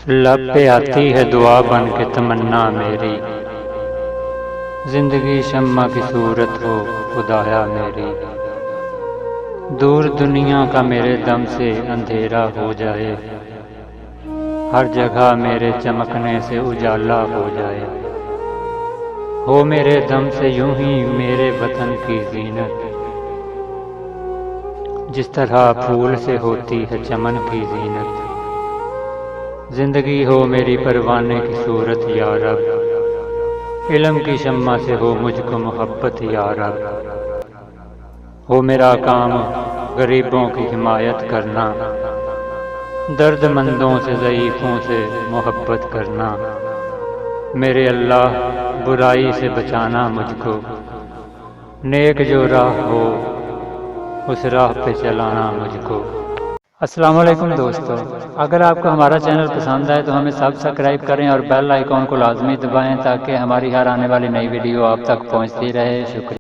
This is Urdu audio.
لب پہ آتی ہے دعا بن کے تمنا میری، زندگی شمع کی صورت ہو خدایا میری۔ دور دنیا کا میرے دم سے اندھیرا ہو جائے، ہر جگہ میرے چمکنے سے اجالا ہو جائے۔ ہو میرے دم سے یوں ہی میرے وطن کی زینت، جس طرح پھول سے ہوتی ہے چمن کی زینت۔ زندگی ہو میری پروانے کی صورت یا رب، علم کی شمع سے ہو مجھ کو محبت یا رب۔ ہو میرا کام غریبوں کی حمایت کرنا، درد مندوں سے ضعیفوں سے محبت کرنا۔ میرے اللہ برائی سے بچانا مجھ کو، نیک جو راہ ہو اس راہ پہ چلانا مجھ کو۔ السلام علیکم دوستو، اگر آپ کو ہمارا چینل پسند آئے تو ہمیں سبسکرائب کریں اور بیل آئیکن کو لازمی دبائیں تاکہ ہماری ہر آنے والی نئی ویڈیو آپ تک پہنچتی رہے۔ شکریہ۔